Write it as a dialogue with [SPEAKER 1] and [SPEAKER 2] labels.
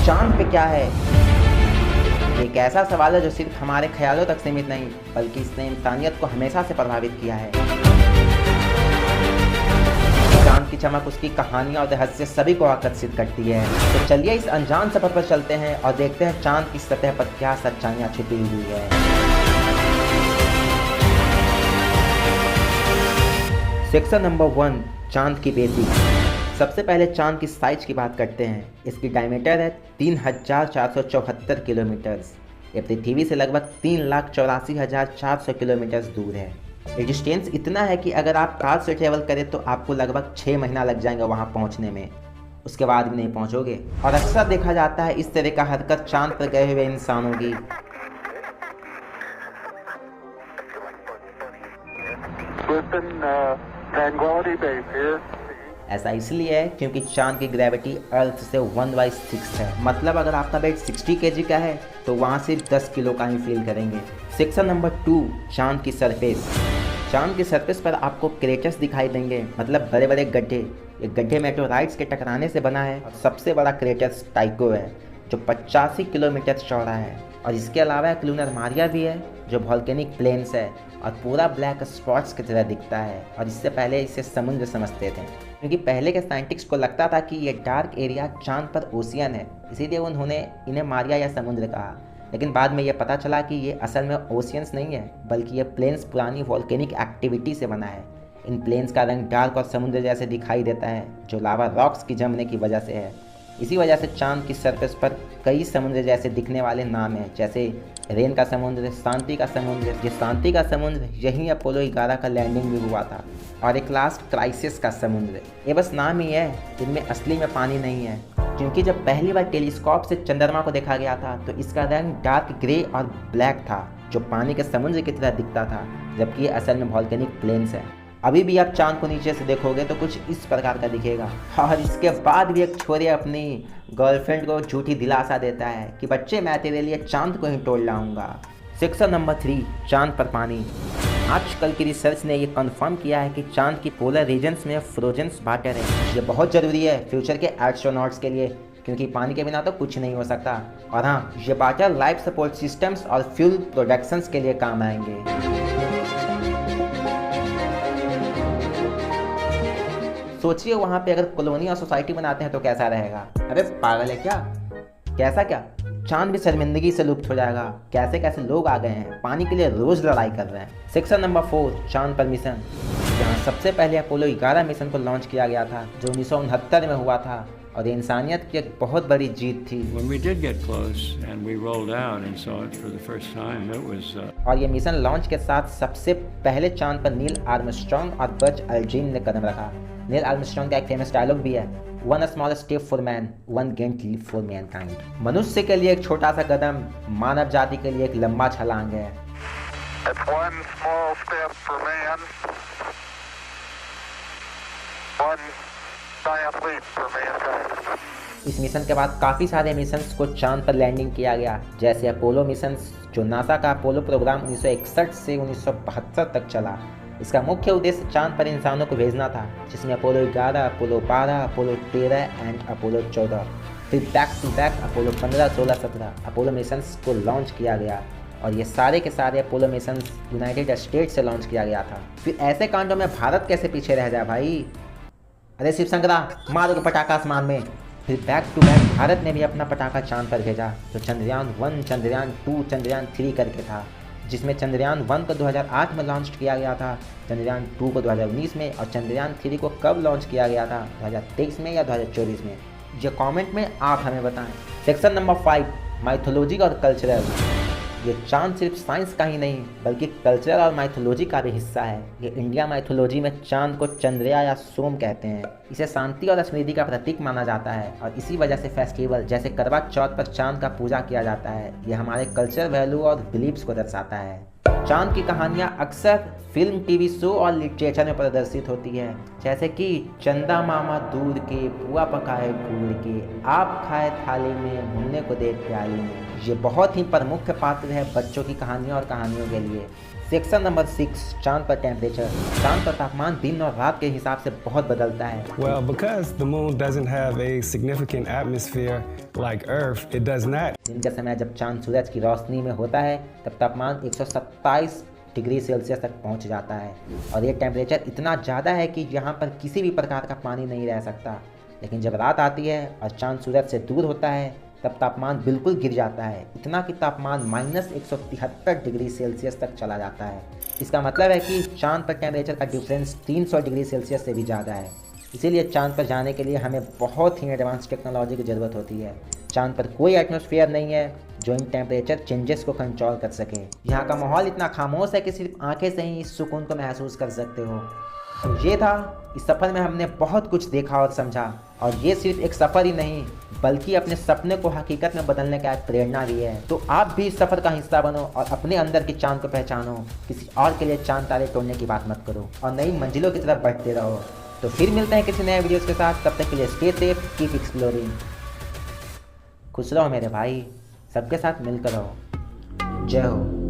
[SPEAKER 1] चांद पे क्या है? एक ऐसा सवाल है जो सिर्फ हमारे ख्यालों तक सीमित नहीं, बल्कि इसने इंसानियत को हमेशा से प्रभावित किया है। चांद की चमक, उसकी कहानियाँ और रहस्य सभी को आकर्षित करती है। तो चलिए इस अनजान सफर पर चलते हैं और देखते हैं चांद की सतह पर क्या सच्चाइयाँ छिपी हुई है। सेक्शन नंबर 1, चांद की बेसिक। सबसे पहले चांद की साइज की बात करते हैं। इसकी डायमीटर है 3474 किलोमीटर। ये पृथ्वी से लगभग 3,84,400 किलोमीटर दूर है। ये डिस्टेंस इतना है कि अगर आप कार से ट्रेवल करें तो आपको लगभग 6 महीना लग जाएंगे वहाँ पहुँचने में, उसके बाद भी नहीं पहुँचोगे। और अक्सर देखा जाता है इस तरह का हरकत चांद पर गए हुए इंसानों की। ऐसा इसलिए है क्योंकि चांद की ग्रेविटी अर्थ से 1/6 है। मतलब अगर आपका वेट 60 kg का है तो वहाँ सिर्फ 10 किलो का ही फील करेंगे। सेक्शन नंबर 2, चांद की सरफेस। चांद की सरफेस पर आपको क्रेटर्स दिखाई देंगे, मतलब बड़े बड़े गड्ढे। ये गड्ढे मेटेओराइट्स के टकराने से बना है। सबसे बड़ा क्रेटर टाइको है जो 85 किलोमीटर चौड़ा है। और इसके अलावा एक लूनर मारिया भी है जो वॉल्केनिक प्लेन्स है और पूरा ब्लैक स्पॉट्स की तरह दिखता है। और इससे पहले इसे समुद्र समझते थे, क्योंकि पहले के साइंटिस्ट को लगता था कि ये डार्क एरिया चांद पर ओशियन है, इसीलिए उन्होंने इन्हें मारिया या समुद्र कहा। लेकिन बाद में ये पता चला कि ये असल में ओशियंस नहीं है, बल्कि ये प्लेन्स पुरानी वॉल्केनिक एक्टिविटी से बना है। इन प्लेन्स का रंग डार्क और समुद्र जैसे दिखाई देता है, जो लावा रॉक्स की जमने की वजह से है। इसी वजह से चांद की सरफेस पर कई समुद्र जैसे दिखने वाले नाम हैं, जैसे रेन का समुद्र, शांति का समुद्र। ये शांति का समुद्र यहीं अपोलो 11 का लैंडिंग भी हुआ था। और एक लास्ट क्राइसिस का समुद्र। ये बस नाम ही है, इनमें असली में पानी नहीं है। क्योंकि जब पहली बार टेलीस्कोप से चंद्रमा को देखा गया था तो इसका रंग डार्क ग्रे और ब्लैक था, जो पानी के समुद्र की तरह दिखता था, जबकि ये असल में वॉल्केनिक प्लेन्स है। अभी भी आप चांद को नीचे से देखोगे तो कुछ इस प्रकार का दिखेगा। और इसके बाद भी एक छोरे अपनी गर्लफ्रेंड को झूठी दिलासा देता है कि बच्चे मैं तेरे लिए चांद को ही तोड़ लाऊंगा। सेक्शन नंबर 3, चांद पर पानी। आजकल की रिसर्च ने ये कंफर्म किया है कि चांद की पोलर रीजन्स में फ्रोजन वाटर है। ये बहुत ज़रूरी है फ्यूचर के एस्ट्रोनॉट्स के लिए, क्योंकि पानी के बिना तो कुछ नहीं हो सकता। और हाँ, ये वाटर लाइफ सपोर्ट सिस्टम्स और फ्यूल प्रोडक्शंस के लिए काम आएंगे। सोचिए वहाँ पे अगर कॉलोनी और सोसाइटी बनाते हैं तो कैसा रहेगा। अरे पागल है क्या? कैसा क्या? चांद भी शर्मिंदगी से लुप्त हो जाएगा। कैसे कैसे लोग आ गए हैं, पानी के लिए रोज लड़ाई कर रहे हैं। सेक्शन नंबर 4, चांद पर मिशन। जहाँ सबसे पहले अपोलो 11 मिशन को लॉन्च किया गया था, जो 1969 में हुआ था, और ये इंसानियत की एक बहुत बड़ी जीत थी। और ये मिशन लॉन्च के साथ सबसे पहले चांद पर नील आर्मस्ट्रॉन्ग और बज अल्ड्रिन ने कदम रखा। नील आर्मस्ट्रॉन्ग का एक फेमस डायलॉग भी है, one small step for man, one gigantic leap for mankind. मनुष्य के लिए एक छोटा सा कदम, मानव जाति के लिए एक लंबा छलांग है।
[SPEAKER 2] one small step for man, one giant leap for mankind.
[SPEAKER 1] इस मिशन के बाद काफ़ी सारे मिशंस को चांद पर लैंडिंग किया गया, जैसे अपोलो मिशन, जो नासा का अपोलो प्रोग्राम 1961 से 1972 तक चला। इसका मुख्य उद्देश्य चांद पर इंसानों को भेजना था, जिसमें Apollo 11, Apollo 12, Apollo 13 and Apollo 14। फिर back to back Apollo 15, 16, 17 Apollo missions को लॉन्च किया गया। और ये सारे के सारे अपोलो मिशंस यूनाइटेड स्टेट्स से लॉन्च किया गया था। फिर ऐसे कांडों में भारत कैसे पीछे रह जाए भाई? अरे शिव शंकरा, मारो पटाखा आसमान में। फिर बैक टू बैक भारत ने भी अपना पटाखा चांद पर भेजा, जो चंद्रयान 1, चंद्रयान 2, चंद्रयान 3 करके था, जिसमें चंद्रयान 1 को 2008 में लॉन्च किया गया था, चंद्रयान 2 को 2019 में, और चंद्रयान 3 को कब लॉन्च किया गया था, 2023 में या 2024 में? ये कमेंट में आप हमें बताएं। सेक्शन नंबर 5, माइथोलॉजी और कल्चरल। ये चांद सिर्फ साइंस का ही नहीं, बल्कि कल्चर और माइथोलॉजी का भी हिस्सा है। ये इंडिया माइथोलॉजी में चांद को चंद्रया या सोम कहते हैं। इसे शांति और समृद्धि का प्रतीक माना जाता है, और इसी वजह से फेस्टिवल जैसे करवा चौथ पर चांद का पूजा किया जाता है। ये हमारे कल्चर, वैल्यू और बिलीव्स को दर्शाता है। चांद की कहानियाँ अक्सर फिल्म, टीवी शो और लिटरेचर में प्रदर्शित होती है, जैसे कि चंदा मामा दूध के, पुआ पकाए गुड़ के, आप खाए थाली में, मुन्ने को दे प्याली में। ये बहुत ही प्रमुख पात्र है बच्चों की कहानियों और कहानियों के लिए। सेक्शन नंबर 6, चांद पर टेम्परेचर। चांद पर तापमान दिन और रात के हिसाब से बहुत बदलता है।
[SPEAKER 3] Well, because the moon doesn't have a significant atmosphere like Earth, it does not.
[SPEAKER 1] दिन के समय जब चांद सूरज की रोशनी में होता है तब तापमान 127 डिग्री सेल्सियस तक पहुंच जाता है और ये टेम्परेचर इतना ज़्यादा है कि यहाँ पर किसी भी प्रकार का पानी नहीं रह सकता। लेकिन जब रात आती है और चांद सूरज से दूर होता है तब तापमान बिल्कुल गिर जाता है, इतना कि तापमान -173 डिग्री सेल्सियस तक चला जाता है। इसका मतलब है कि चांद पर टेम्परेचर का डिफरेंस 300 डिग्री सेल्सियस से भी ज़्यादा है। इसीलिए चांद पर जाने के लिए हमें बहुत ही एडवांस टेक्नोलॉजी की ज़रूरत होती है। चांद पर कोई एटमॉस्फेयर नहीं है जो इन टेम्परेचर चेंजेस को कंट्रोल कर सके। यहाँ का माहौल इतना खामोश है कि सिर्फ आंखें से ही इस सुकून को महसूस कर सकते हो। तो ये था, इस सफ़र में हमने बहुत कुछ देखा और समझा, और ये सिर्फ एक सफ़र ही नहीं बल्कि अपने सपने को हकीकत में बदलने का एक प्रेरणा भी है। तो आप भी इस सफ़र का हिस्सा बनो और अपने अंदर की चांद को पहचानो। किसी और के लिए चांद तारे तोड़ने की बात मत करो और नई मंजिलों की तरफ बढ़ते रहो। तो फिर मिलते हैं किसी नए वीडियोज़ के साथ, तब तक के लिए स्टे सेफ, कीप एक्सप्लोरिंग। खुश रहो मेरे भाई, सबके साथ मिलकर रहो। जय हो।